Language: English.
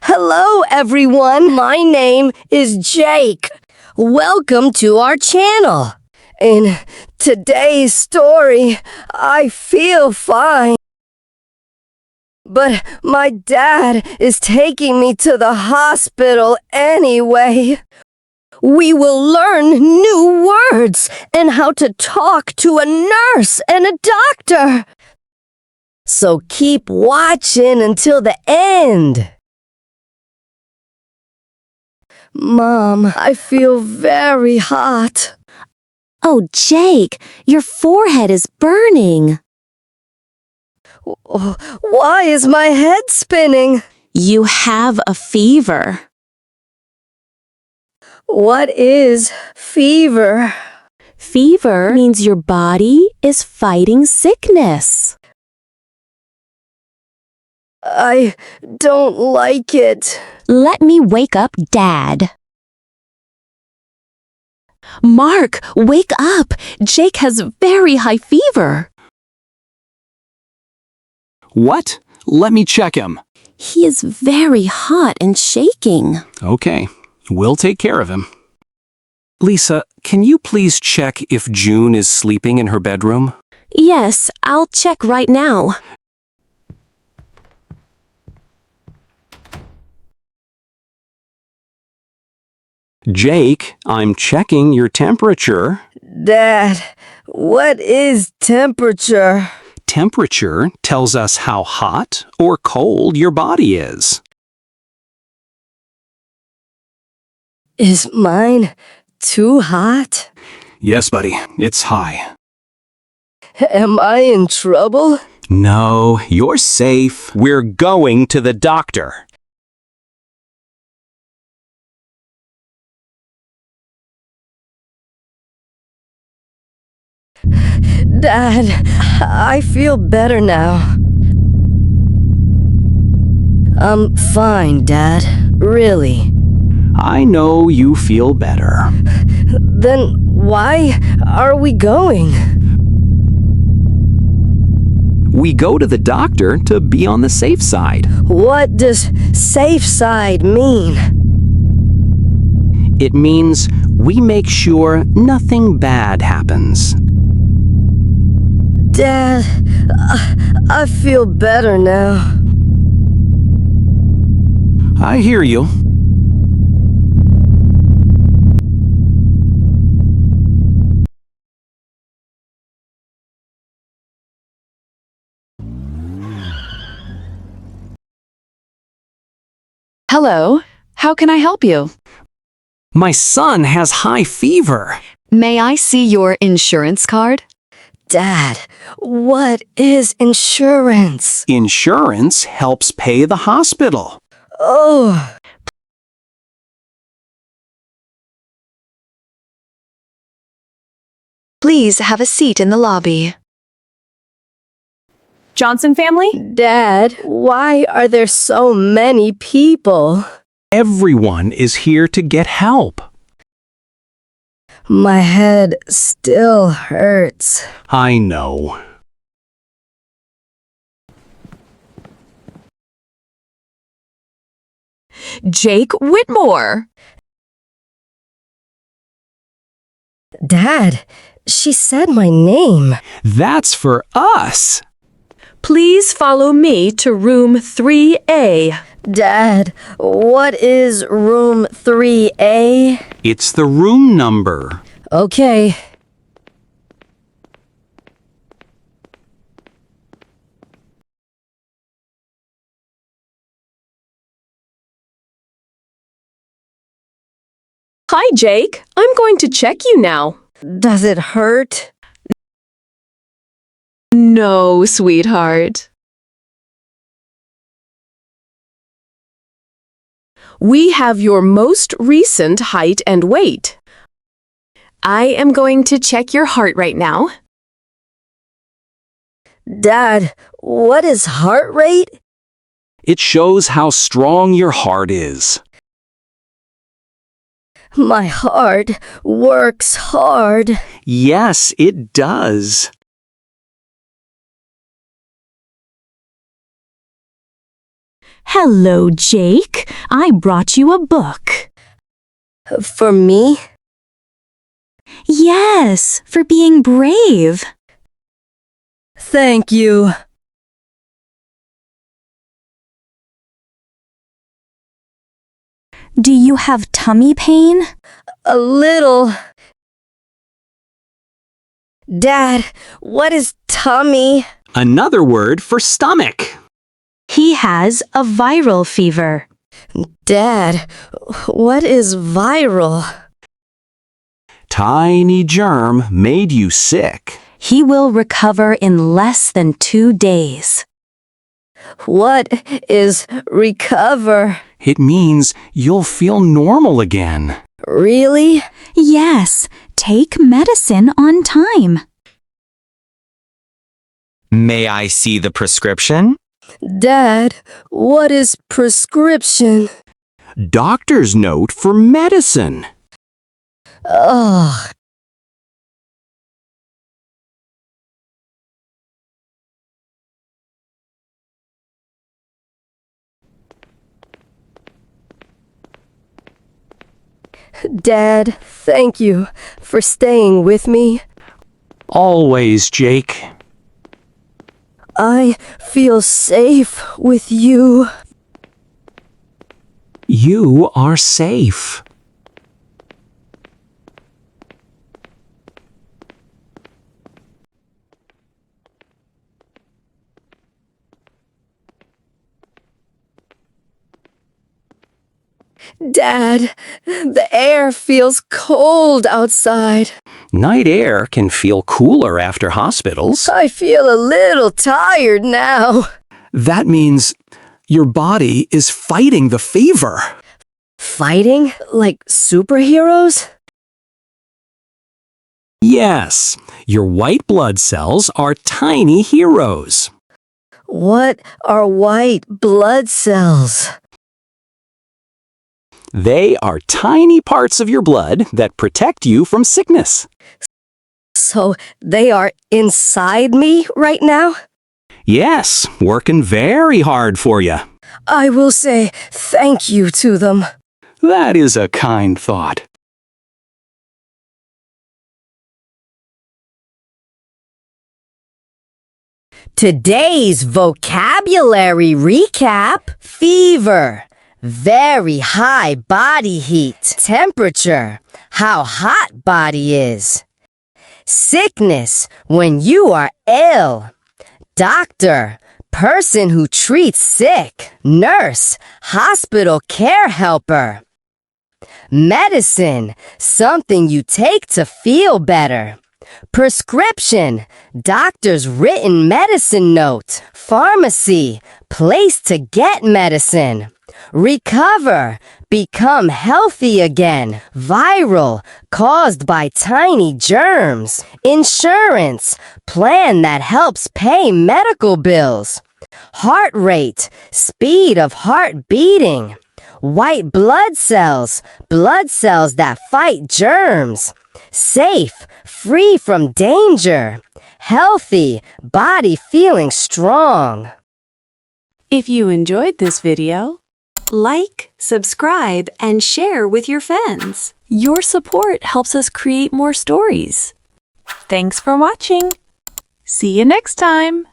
Hello, everyone. My name is Jake. Welcome to our channel. In today's story, I feel fine. But my dad is taking me to the hospital anyway. We will learn new words and how to talk to a nurse and a doctor. So keep watching until the end. Mom, I feel very hot. Oh, Jake, your forehead is burning. Why is my head spinning? You have a fever. What is fever? Fever means your body is fighting sickness. I don't like it. Let me wake up Dad. Mark, wake up! Jake has very high fever. What? Let me check him. He is very hot and shaking. Okay, we'll take care of him. Lisa, can you please check if June is sleeping in her bedroom? Yes, I'll check right now. Jake, I'm checking your temperature. Dad, what is temperature? Temperature tells us how hot or cold your body is. Is mine too hot? Yes, buddy, it's high. Am I in trouble? No, you're safe. We're going to the doctor. Dad, I feel better now. I'm fine, Dad. Really. I know you feel better. Then why are we going? We go to the doctor to be on the safe side. What does safe side mean? It means we make sure nothing bad happens. Dad, I feel better now. I hear you. Hello, how can I help you? My son has high fever. May I see your insurance card? Dad, what is insurance? Insurance helps pay the hospital. Oh, Please have a seat in the lobby. Johnson family? Dad, why are there so many people? Everyone is here to get help. My head still hurts. I know. Jake Whitmore. Dad, she said my name. That's for us. Please follow me to room 3A. Dad, what is room 3A? It's the room number. Okay. Hi, Jake. I'm going to check you now. Does it hurt? No, sweetheart. We have your most recent height and weight. I am going to check your heart right now. Dad, what is heart rate? It shows how strong your heart is. My heart works hard. Yes, it does. Hello, Jake. I brought you a book. For me? Yes, for being brave. Thank you. Do you have tummy pain? A little. Dad, what is tummy? Another word for stomach. He has a viral fever. Dad, what is viral? Tiny germ made you sick. He will recover in less than 2 days. What is recover? It means you'll feel normal again. Really? Yes, take medicine on time. May I see the prescription? Dad, what is prescription? Doctor's note for medicine. Ugh. Dad, thank you for staying with me. Always, Jake. I feel safe with you. You are safe. Dad, the air feels cold outside. Night air can feel cooler after hospitals. I feel a little tired now. That means your body is fighting the fever. Fighting? Like superheroes? Yes, your white blood cells are tiny heroes. What are white blood cells? They are tiny parts of your blood that protect you from sickness. So they are inside me right now? Yes, working very hard for you. I will say thank you to them. That is a kind thought. Today's vocabulary recap: fever, very high body heat, temperature, how hot body is, sickness, when you are ill, doctor, person who treats sick, nurse, hospital care helper, medicine, something you take to feel better. Prescription, doctor's written medicine note. Pharmacy, place to get medicine. Recover, become healthy again. Viral, caused by tiny germs. Insurance, plan that helps pay medical bills. Heart rate, speed of heart beating. White blood cells that fight germs. Safe, free from danger. Healthy, body feeling strong. If you enjoyed this video, like, subscribe, and share with your friends. Your support helps us create more stories. Thanks for watching. See you next time.